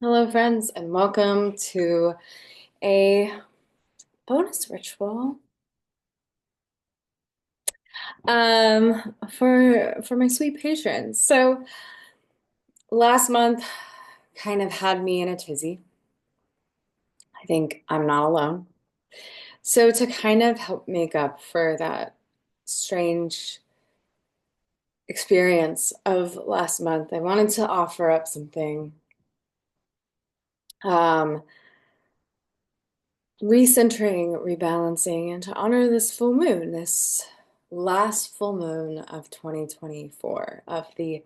Hello, friends, and welcome to a bonus ritual for my sweet patrons. So last month kind of had me in a tizzy. I think I'm not alone. So to kind of help make up for that strange experience of last month, I wanted to offer up something um, recentering, rebalancing, and to honor this full moon, this last full moon of 2024, of the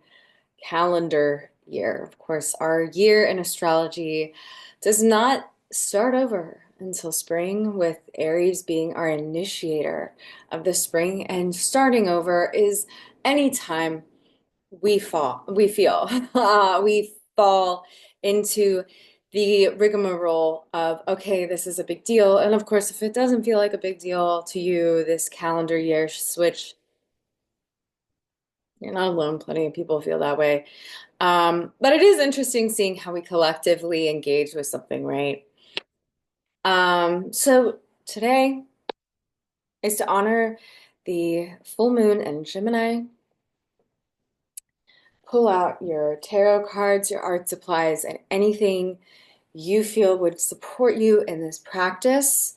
calendar year. Of course, our year in astrology does not start over until spring, with Aries being our initiator of the spring, and starting over is anytime we feel, we fall into the rigmarole of, okay, this is a big deal. And of course, if it doesn't feel like a big deal to you, this calendar year switch, you're not alone. Plenty of people feel that way. But it is interesting seeing how we collectively engage with something, right? So today is to honor the full moon in Gemini. Pull out your tarot cards, your art supplies, and anything you feel would support you in this practice.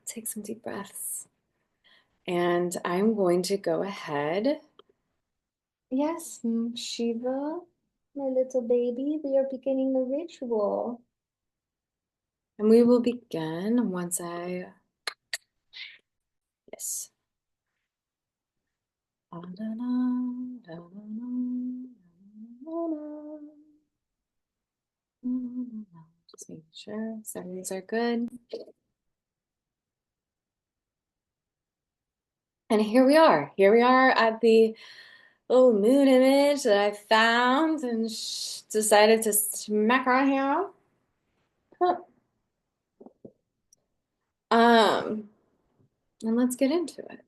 Take some deep breaths. And I'm going to go ahead. Yes, Shiva, my little baby, we are beginning the ritual. And we will begin once yes. Just making sure settings are good. And here we are. Here we are at the little moon image that I found and decided to smack right here. Um, and let's get into it.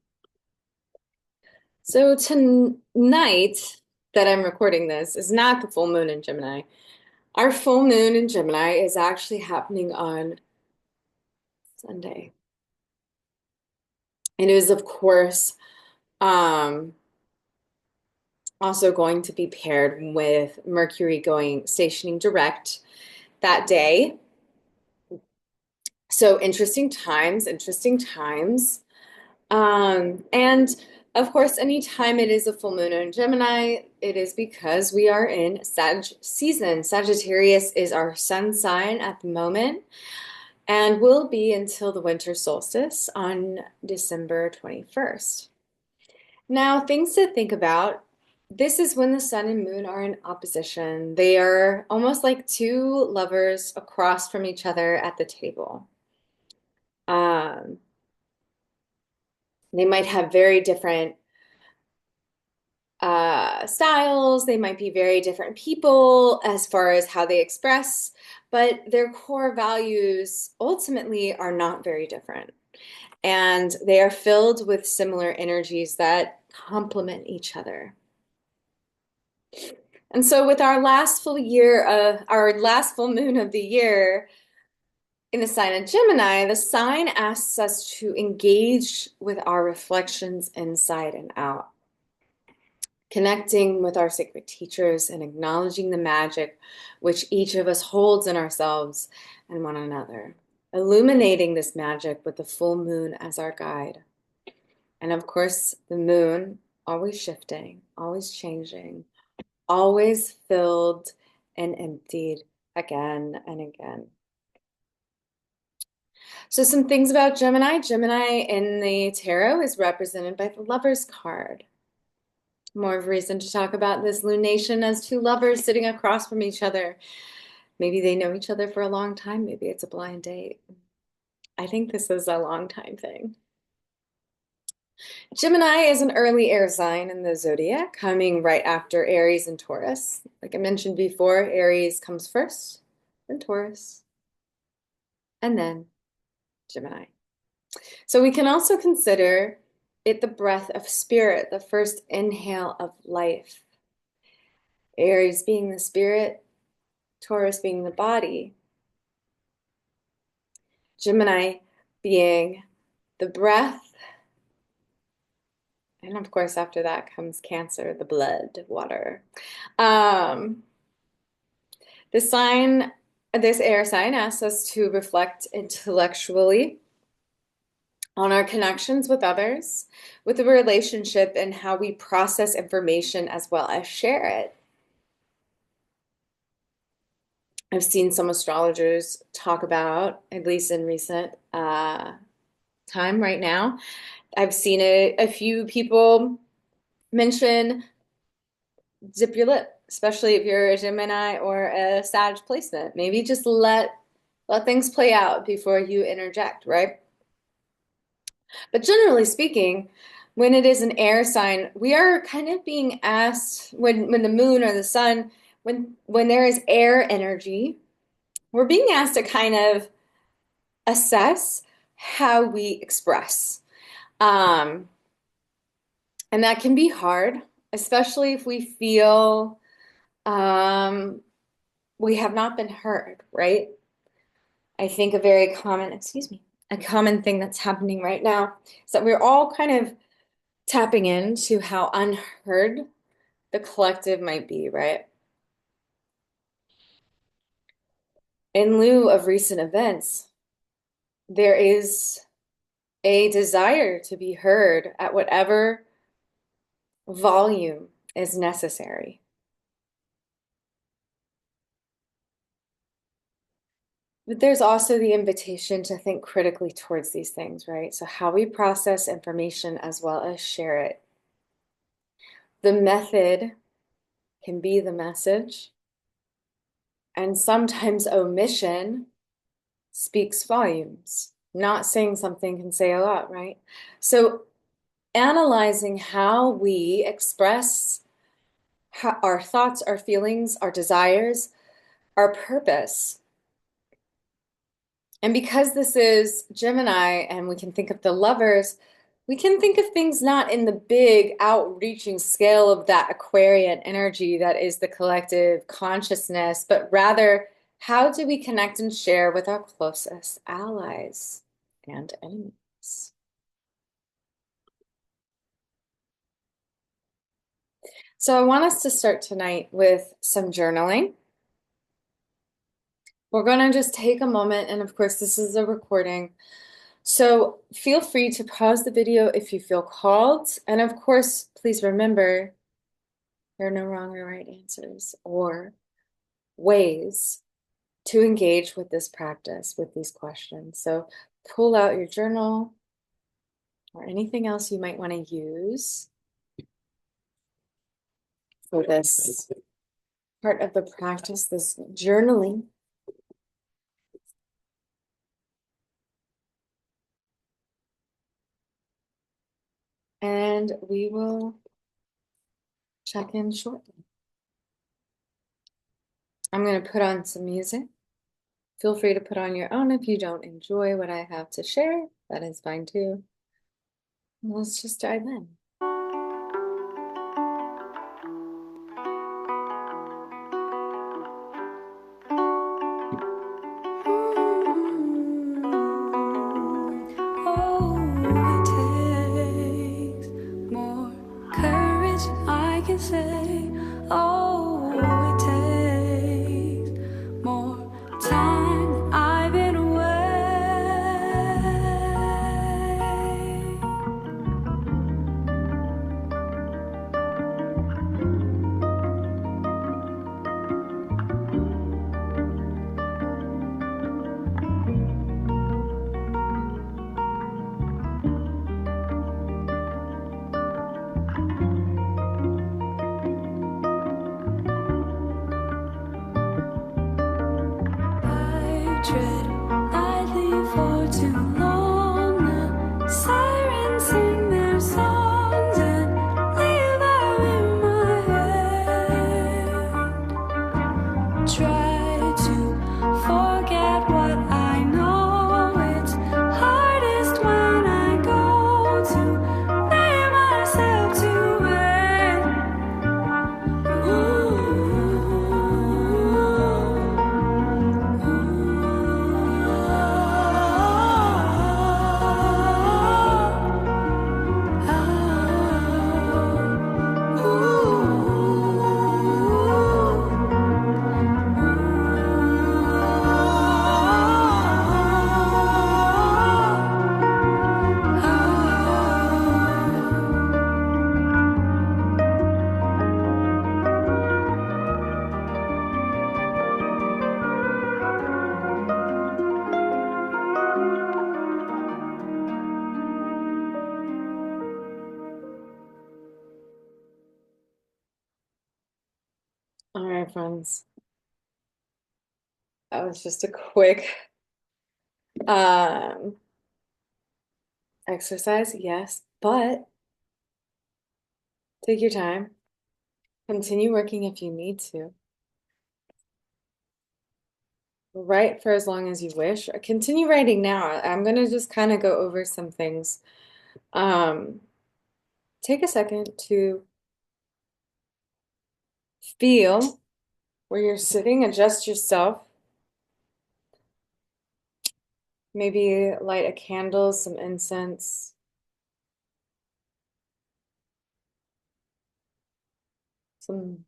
So tonight that I'm recording this is not the full moon in Gemini. Our full moon in Gemini is actually happening on Sunday. It is, of course, um, also going to be paired with Mercury going stationing direct that day. So interesting times, interesting times. And of course, anytime it is a full moon in Gemini, it is because we are in Sag season. Sagittarius is our sun sign at the moment and will be until the winter solstice on December 21st. Now, things to think about. This is when the sun and moon are in opposition. They are almost like two lovers across from each other at the table. Um, they might have very different styles. They might be very different people as far as how they express, but their core values ultimately are not very different. And they are filled with similar energies that complement each other. And so, with our last full year, our last full moon of the year in the sign of Gemini, the sign asks us to engage with our reflections inside and out, connecting with our sacred teachers and acknowledging the magic which each of us holds in ourselves and one another, illuminating this magic with the full moon as our guide. And of course, the moon always shifting, always changing, always filled and emptied again and again. So, some things about Gemini. Gemini in the tarot is represented by the Lover's card. More of a reason to talk about this lunation as two lovers sitting across from each other. Maybe they know each other for a long time. Maybe it's a blind date. I think this is a long time thing. Gemini is an early air sign in the zodiac, coming right after Aries and Taurus. Like I mentioned before, Aries comes first, then Taurus, and then Gemini. So we can also consider it the breath of spirit, the first inhale of life. Aries being the spirit, Taurus being the body, Gemini being the breath, and of course, after that comes Cancer, the blood, water. Um, the sign, this air sign asks us to reflect intellectually on our connections with others, with the relationship, and how we process information as well as share it. I've seen some astrologers talk about, at least in recent time right now, I've seen a few people mention zip your lip, especially if you're a Gemini or a Sag placement. Maybe just let things play out before you interject, right? But generally speaking, when it is an air sign, we are kind of being asked when the moon or the sun, when there is air energy, we're being asked to kind of assess how we express. Um, and that can be hard, especially if we feel um, we have not been heard, right? I think a very common, excuse me, a common thing that's happening right now is that we're all kind of tapping into how unheard the collective might be, right? In lieu of recent events, there is a desire to be heard at whatever volume is necessary. But there's also the invitation to think critically towards these things, right? So, how we process information as well as share it. The method can be the message, and sometimes omission speaks volumes. Not saying something can say a lot, right? So, analyzing how we express our thoughts, our feelings, our desires, our purpose. And because this is Gemini and we can think of the lovers, we can think of things not in the big outreaching scale of that Aquarian energy that is the collective consciousness, but rather, how do we connect and share with our closest allies and enemies? So I want us to start tonight with some journaling. We're going to just take a moment, and of course, this is a recording. So feel free to pause the video if you feel called. And of course, please remember there are no wrong or right answers or ways to engage with this practice, with these questions. So pull out your journal or anything else you might want to use for this part of the practice, this journaling. And we will check in shortly. I'm going to put on some music. Feel free to put on your own if you don't enjoy what I have to share. That is fine too. Let's just dive in. Oh, it takes more courage, I can say. Oh, it takes more time. I've been away. I tread lightly for too long. The sirens sing their songs and leave them in my head. Try to forget what I know. It's hardest when I go to lay myself to bed. Ooh. All right, friends. That was just a quick um exercise, yes, but take your time. Continue working if you need to. Write for as long as you wish. Continue writing now. I'm gonna just kind of go over some things. Um, Take a second to feel where you're sitting, adjust yourself. Maybe light a candle, some incense, some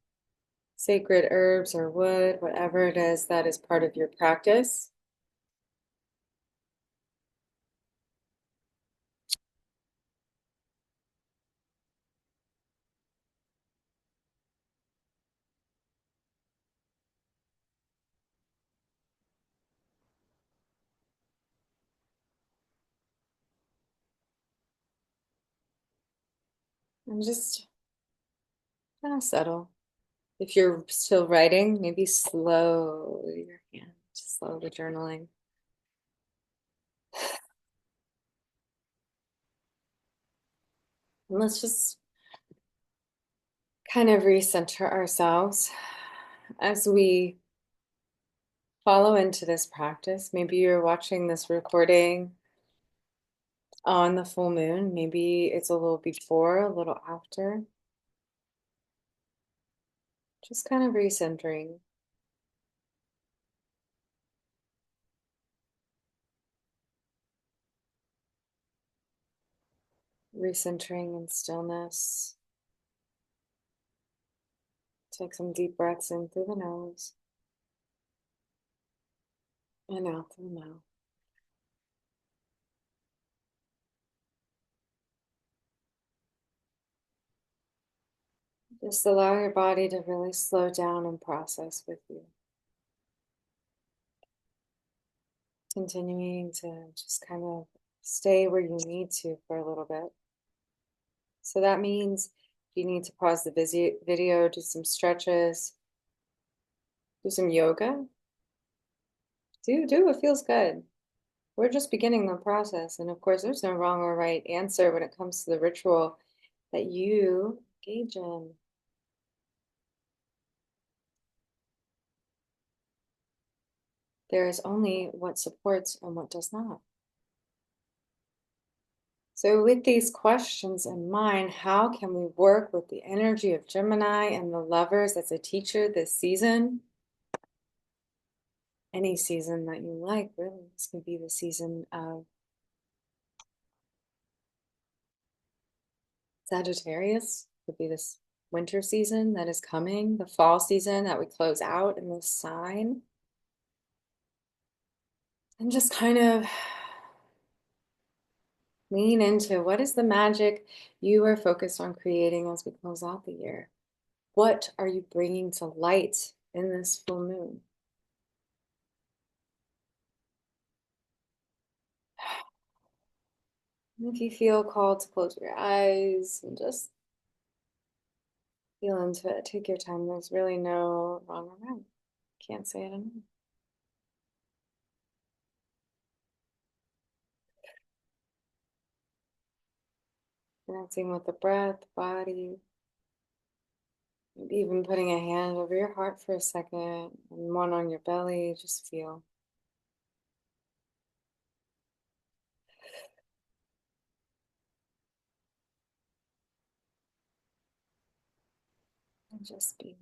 sacred herbs or wood, whatever it is that is part of your practice. And just kind of settle. If you're still writing, maybe slow your hand, slow the journaling. And let's just kind of recenter ourselves as we follow into this practice. Maybe you're watching this recording on the full moon. Maybe it's a little before, a little after. Just kind of recentering, recentering in stillness. Take some deep breaths in through the nose and out through the mouth. Just allow your body to really slow down and process with you. Continuing to just kind of stay where you need to for a little bit. So that means you need to pause the video, do some stretches, do some yoga. Do, it feels good. We're just beginning the process. And of course, there's no wrong or right answer when it comes to the ritual that you engage in. There is only what supports and what does not. So, with these questions in mind, how can we work with the energy of Gemini and the lovers as a teacher this season? Any season that you like, really. This could be the season of Sagittarius, could be this winter season that is coming, the fall season that we close out in this sign. And just kind of lean into what is the magic you are focused on creating as we close out the year? What are you bringing to light in this full moon? And if you feel called to close your eyes and just feel into it, take your time. There's really no wrong or right. Can't say it enough. Connecting with the breath, body, maybe even putting a hand over your heart for a second and one on your belly. Just feel. And just be.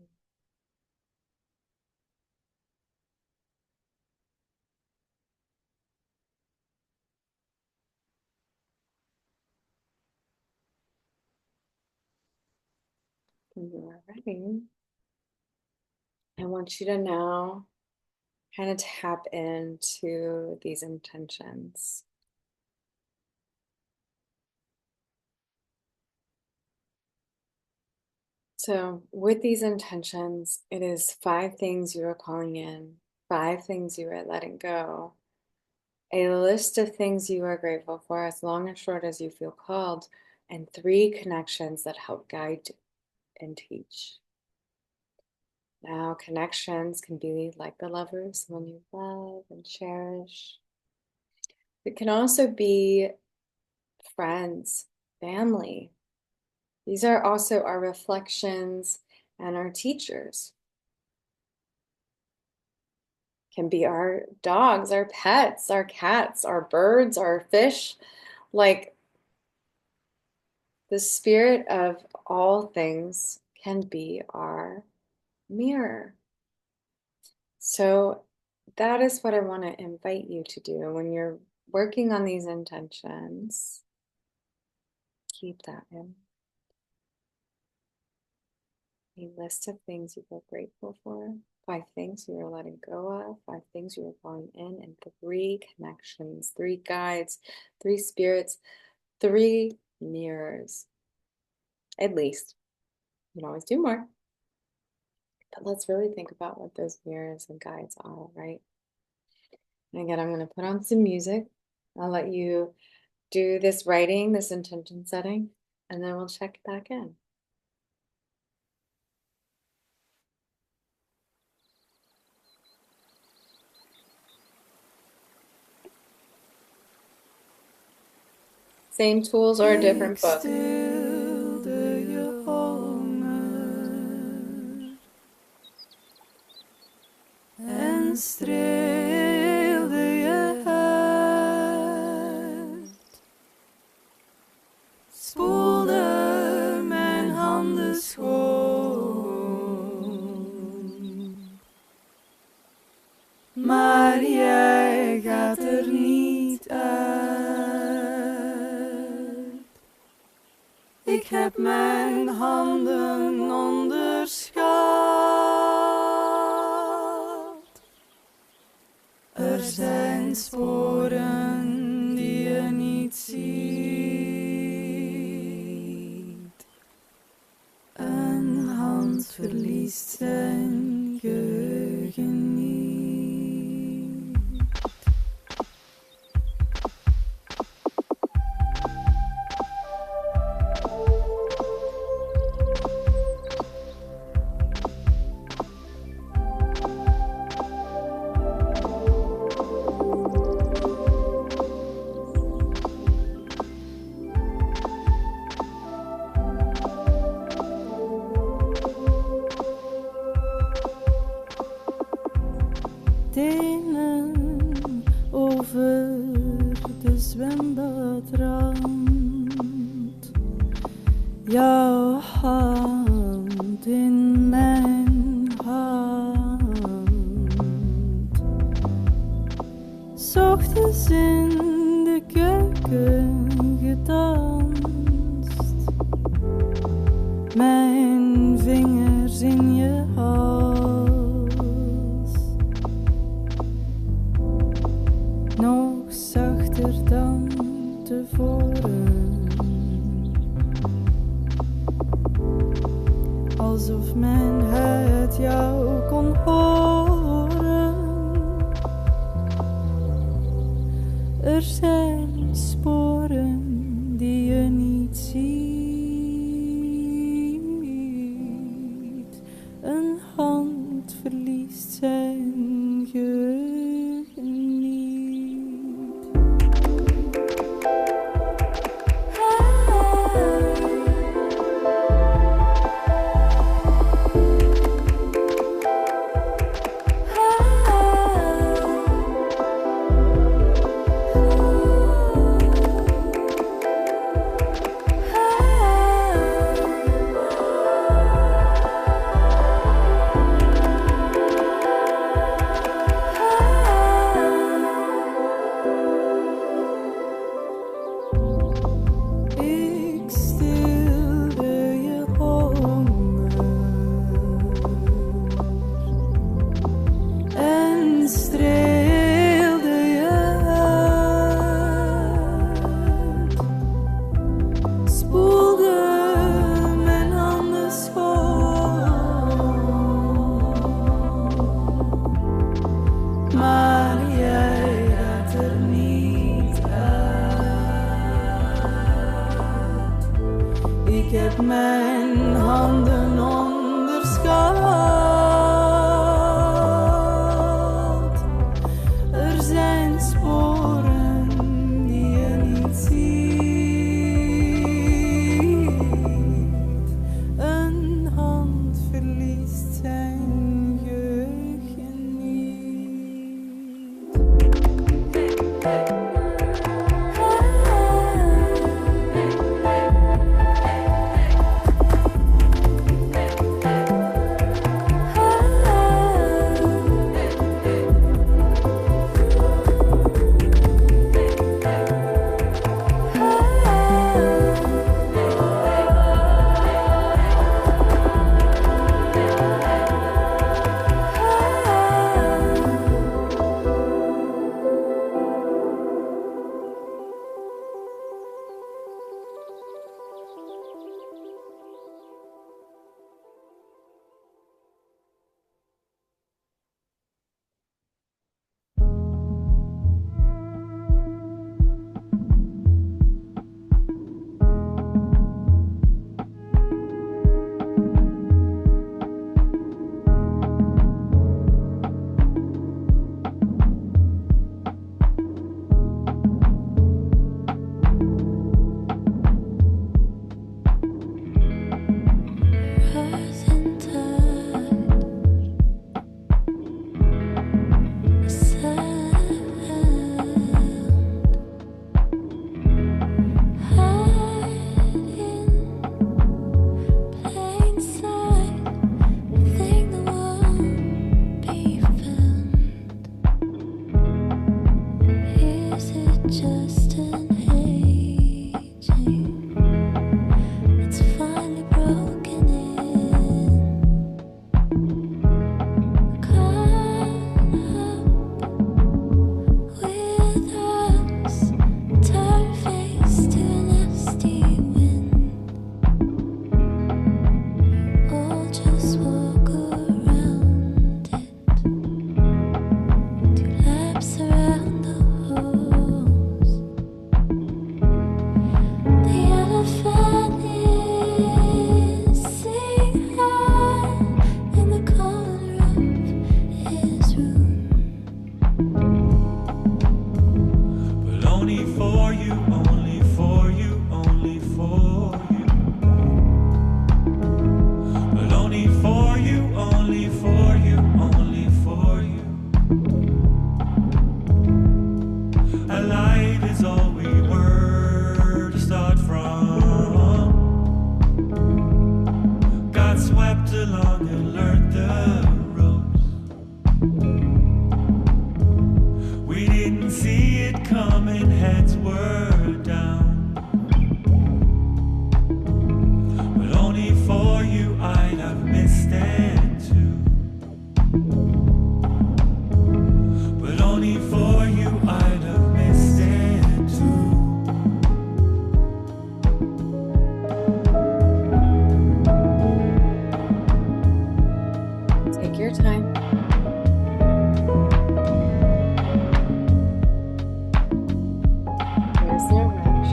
When you are ready, I want you to now kind of tap into these intentions. So, with these intentions, it is 5 things you are calling in, 5 things you are letting go, a list of things you are grateful for, as long or short as you feel called, and 3 connections that help guide and teach. Now, connections can be like the lover, someone you love and cherish. It can also be friends, family. These are also our reflections and our teachers. Can be our dogs, our pets, our cats, our birds, our fish. Like the spirit of all things can be our mirror. So that is what I want to invite you to do when you're working on these intentions. Keep that in a list of things you feel grateful for, 5 things you are letting go of, 5 things you are calling in, and 3 connections, 3 guides, 3 spirits, 3 mirrors. At least. You can always do more. But let's really think about what those mirrors and guides are, right? And again, I'm going to put on some music. I'll let you do this writing, this intention setting, and then we'll check back in. Same tools or a different book. stilde je honger en streelde je huid, spoelde mijn handen schoon, maar jij gaat er niet uit. Ik heb mijn handen onderschat. Er zijn sporen die je niet ziet. Een hand verliest zijn geheugen niet. Tenen over de zwembadrand, jouw hand in mijn hand. 's Ochtends in de keuken gedanst, mijn vingers in je hals. Nog zachter dan tevoren, alsof mijn huid jou kon horen. Er zijn sporen die je niet ziet. Een hand verliest zijn geheugen niet. child you learned the ropes. We didn't see it coming, heads were down. But only for you I'd have missed it too. But only for you I'd have missed it too. Take your time. There's no rush.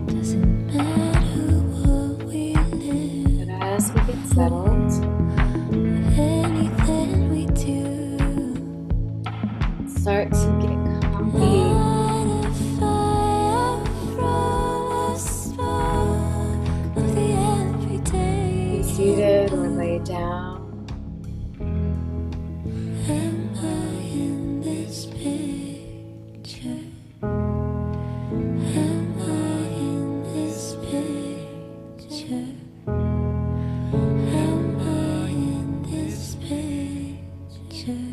Doesn't matter what we live, But as we get settled, anything we do, start to get comfy. light a fire from a spark of the Be everyday. seated or lay down. Am I in this picture? Am I in this picture? Am I in this picture?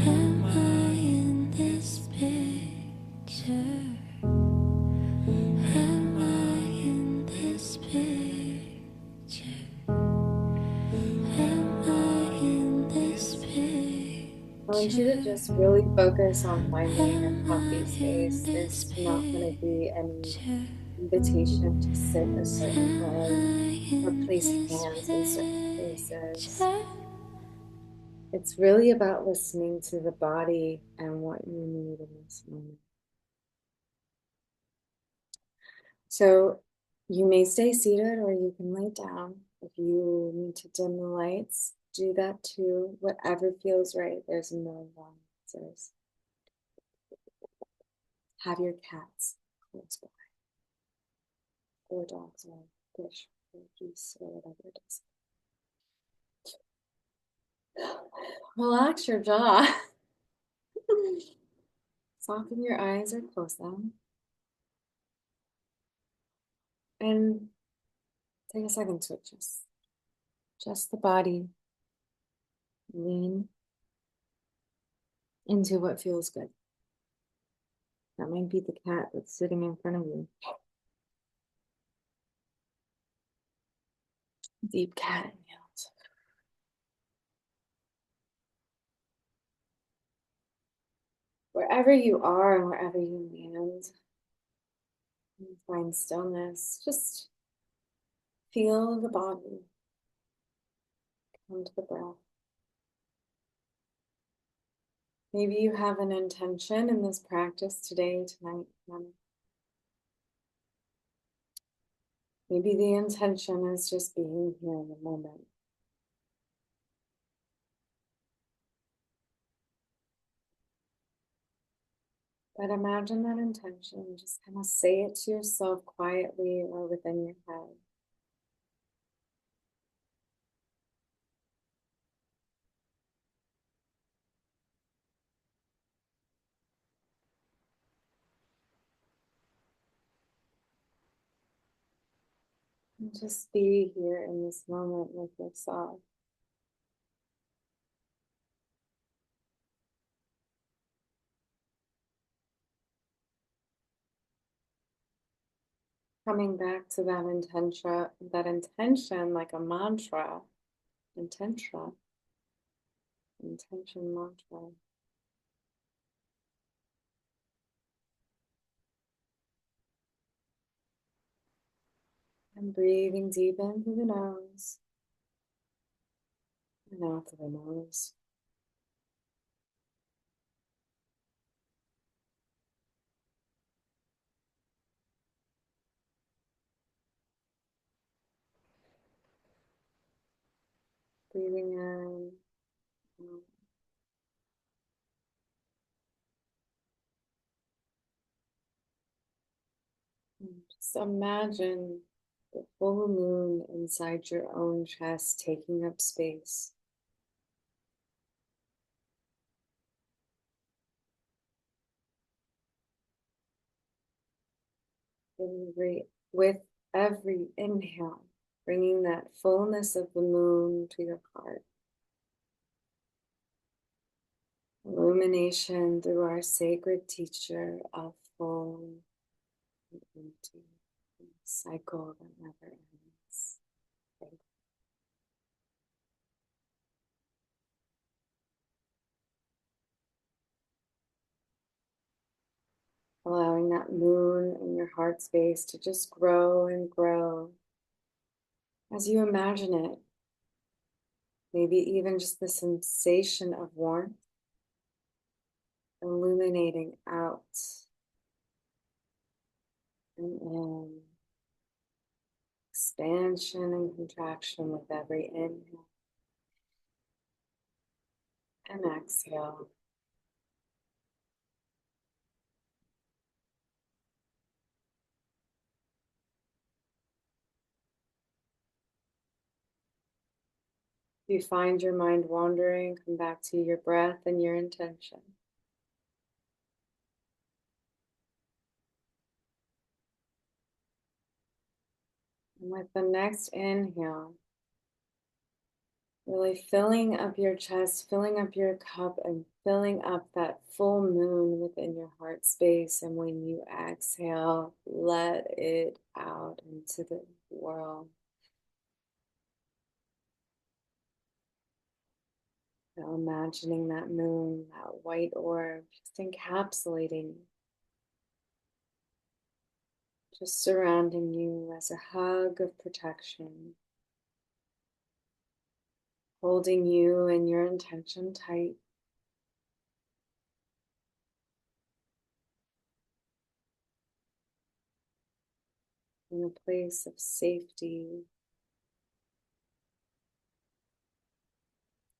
Am I in this picture? Am I in this picture? Am I in this I want you to just really focus on finding your comfy space. There's not going to be any picture? invitation to sit a certain Am way I or in place this hands in certain places. picture? It's really about listening to the body and what you need in this moment. So you may stay seated or you can lay down. If you need to dim the lights, do that too. Whatever feels right. There's no wrong answers. Have your cats close by, or dogs, or fish, or geese, or whatever it is. Relax your jaw. Soften your eyes or close them. And take a second to adjust the body. Lean into what feels good. That might be the cat that's sitting in front of you. Deep cat inhales. Wherever you are and wherever you land, you find stillness. Just feel the body. Come to the breath. Maybe you have an intention in this practice today, tonight. Maybe the intention is just being here in the moment. But imagine that intention. Just kind of say it to yourself quietly or within your head. And just be here in this moment with yourself. Coming back to that intention like a mantra, intention mantra. And breathing deep in through the nose and out through the nose. Breathing in. Out. And just imagine the full moon inside your own chest taking up space. With every inhale, bringing that fullness of the moon to your heart. Illumination through our sacred teacher of full and empty, cycle that never ends. Allowing that moon in your heart space to just grow and grow as you imagine it. Maybe even just the sensation of warmth illuminating out and in. Expansion and contraction with every inhale and exhale. If you find your mind wandering, come back to your breath and your intention. And with the next inhale, really filling up your chest, filling up your cup, and filling up that full moon within your heart space. And when you exhale, let it out into the world. Now imagining that moon, that white orb, just encapsulating, just surrounding you as a hug of protection, holding you and your intention tight. In a place of safety,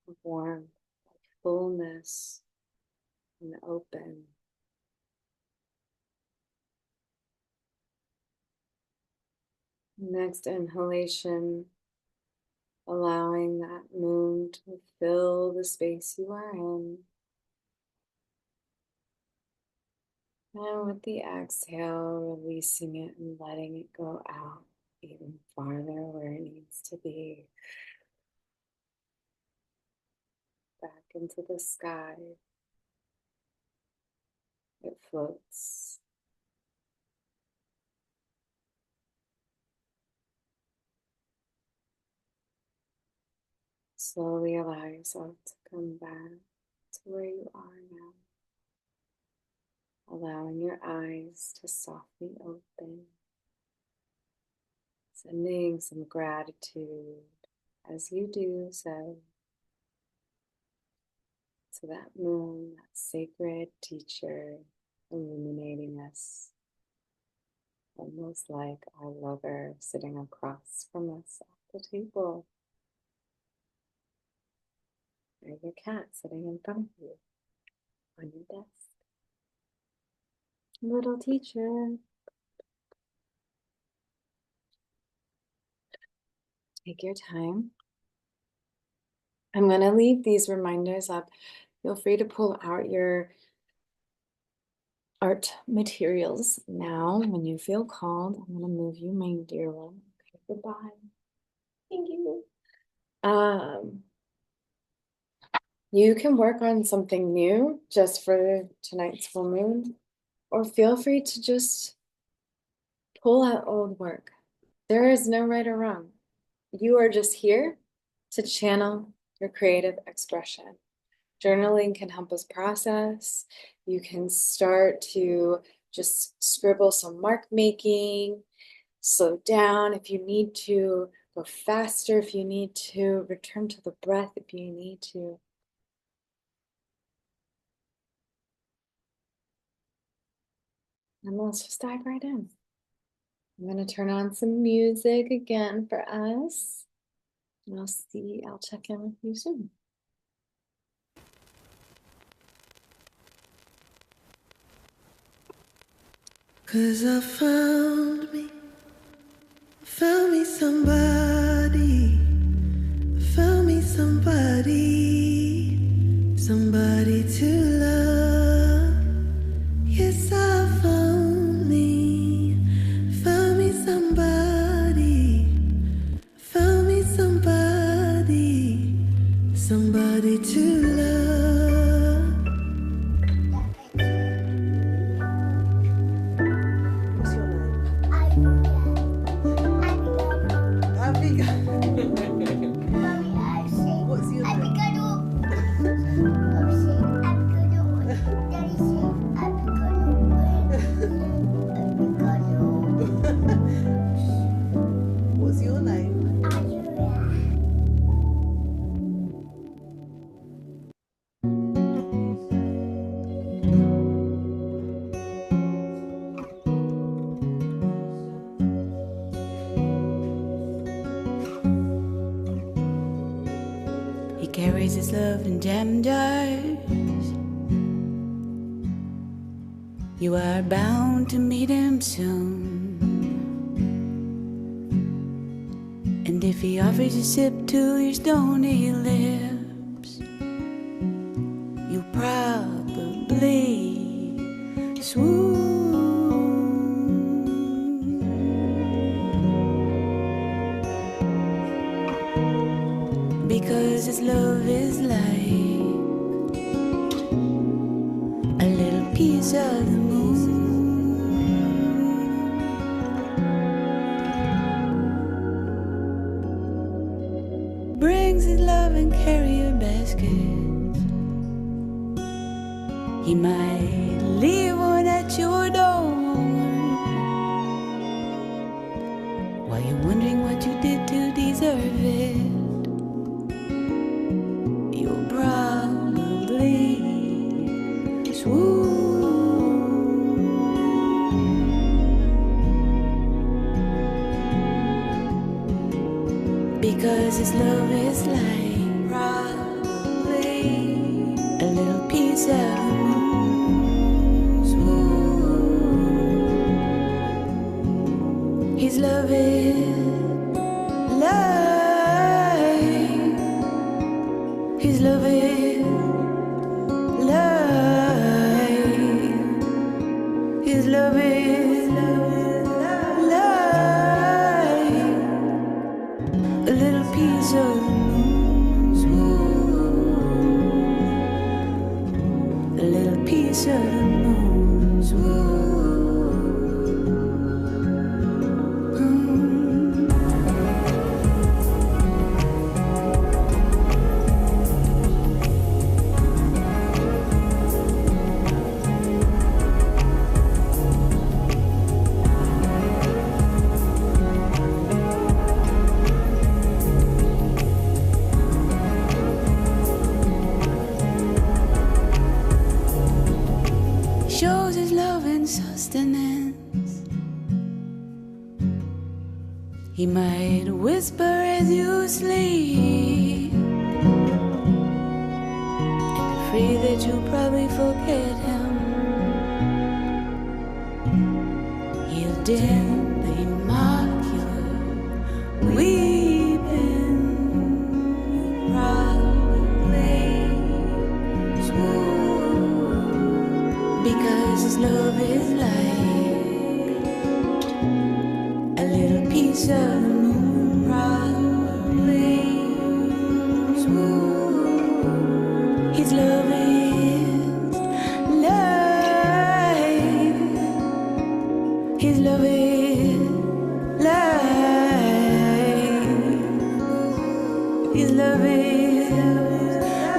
of warmth, of fullness, and open. Next inhalation, allowing that moon to fill the space you are in. And with the exhale, releasing it and letting it go out even farther where it needs to be. Back into the sky. It floats. Slowly allow yourself to come back to where you are now. Allowing your eyes to softly open. Sending some gratitude as you do so to that moon, that sacred teacher illuminating us, almost like our lover sitting across from us at the table, or your cat sitting in front of you on your desk. Little teacher. Take your time. I'm going to leave these reminders up. Feel free to pull out your art materials now when you feel called. I'm going to move you, my dear one. Okay, goodbye. Thank you. You can work on something new just for tonight's full moon, or feel free to just pull out old work. There is no right or wrong. You are just here to channel your creative expression. Journaling can help us process. You can start to just scribble some mark making, slow down if you need to, go faster if you need to, return to the breath if you need to. And let's just dive right in. I'm going to turn on some music again for us. And I'll check in with you soon. 'Cause I found me somebody, somebody to love. Yes, I carries his love in jam jars. You are bound to meet him soon. And if he offers a sip to your stony lips, you probably swoon. Because his love is like a little piece of the moon. Brings his love in carrier baskets. He might leave one at your door while you're wondering what you did to deserve it. You'll probably swoon. Because his love is like probably a little piece of the moon. Swoon. His love is light. His love is light. His love is light. A little piece of the moon. Swoon. A little piece of the moon. Swoon. Shows his love and sustenance. He might whisper as you sleep, and afraid that you'll probably forget him. He'll gently mock your weeping. You'll probably swoon. Because his love is like a little piece of the moon. Probably swoon. His love is light. His love is light. His love is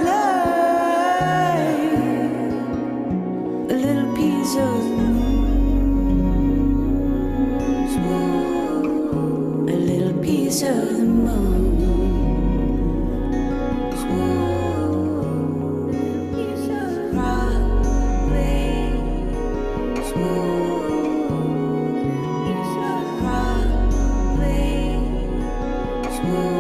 light. A little piece of the moon. Swoon. A little piece of the moon. Swoon. Probably swoon. Probably swoon.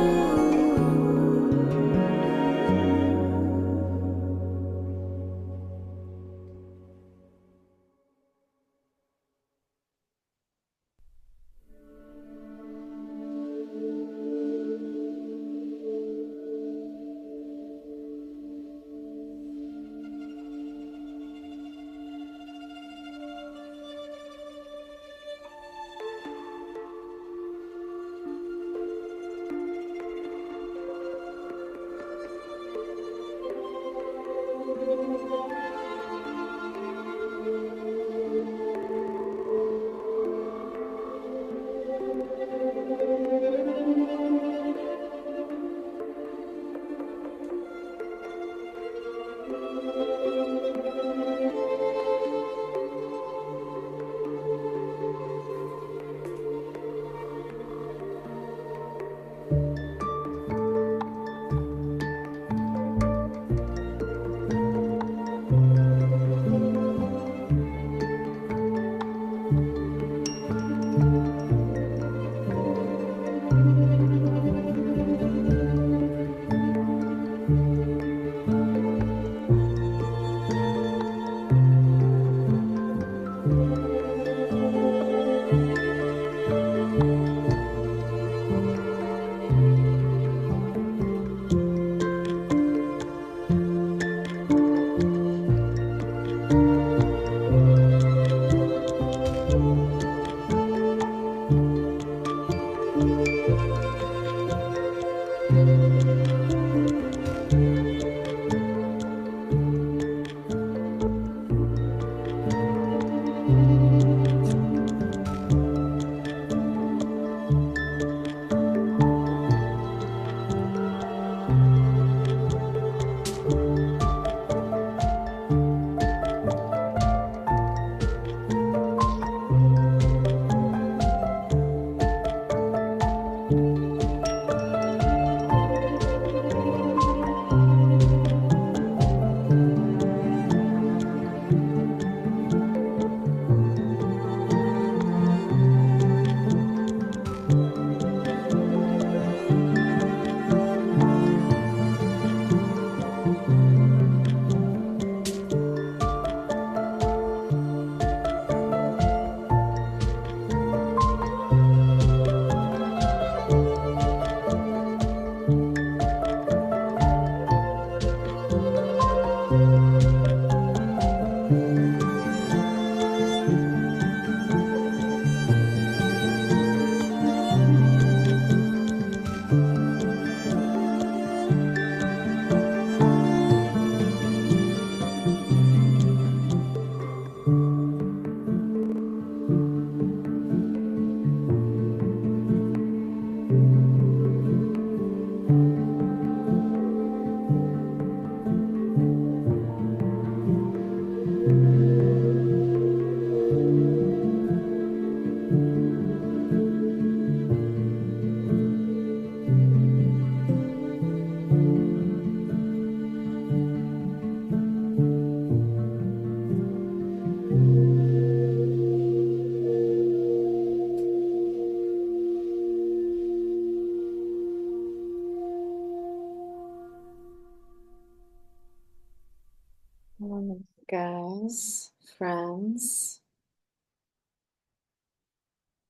pals, friends.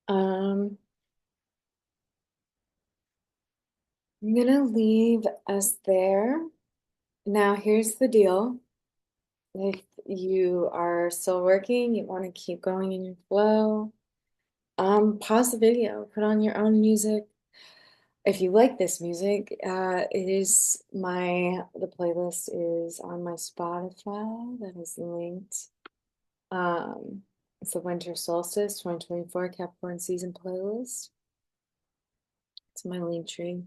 Um, I'm gonna leave us there. Now, here's the deal. If you are still working, you want to keep going in your flow, pause the video, put on your own music. If you like this music, the playlist is on my Spotify that is linked. Um, it's the Winter Solstice 2024 Capricorn Season playlist. It's my link tree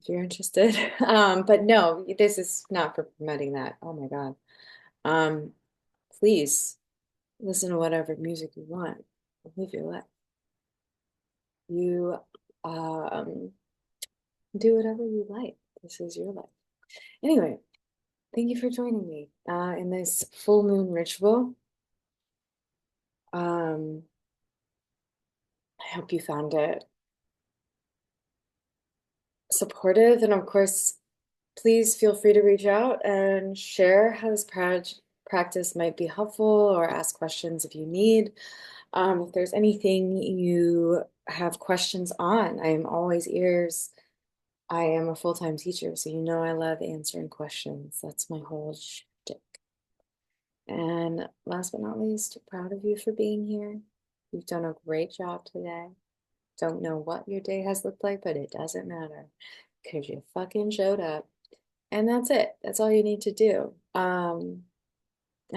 if you're interested. But no, this is not for promoting that. Oh my God. Um, please listen to whatever music you want. Live your life. You um do whatever you like. This is your life. Anyway, thank you for joining me in this full moon ritual. Um, I hope you found it supportive, and of course, please feel free to reach out and share how this practice might be helpful or ask questions if you need. If there's anything you have questions on, I am always ears. I am a full-time teacher, so you know I love answering questions. That's my whole shtick. And last but not least, proud of you for being here. You've done a great job today. Don't know what your day has looked like, but it doesn't matter because you fucking showed up. And that's it. That's all you need to do. And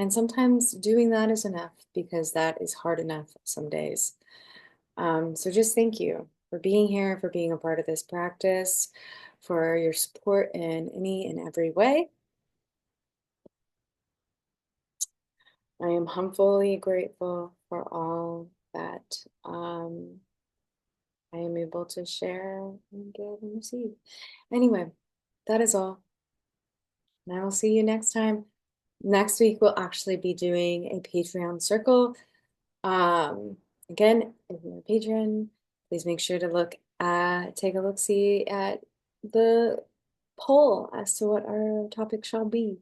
sometimes doing that is enough because that is hard enough some days. So just thank you for being here, for being a part of this practice, for your support in any and every way. I am humbly grateful for all that I am able to share and give and receive. Anyway, that is all. And I will see you next time. Next week, we'll actually be doing a Patreon circle. Um, Again, if you're a patron, please make sure to take a look-see at the poll as to what our topic shall be.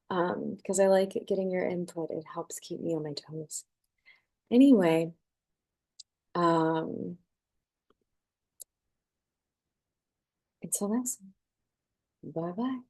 Because I like getting your input. It helps keep me on my toes. Anyway, um, until next time, bye-bye.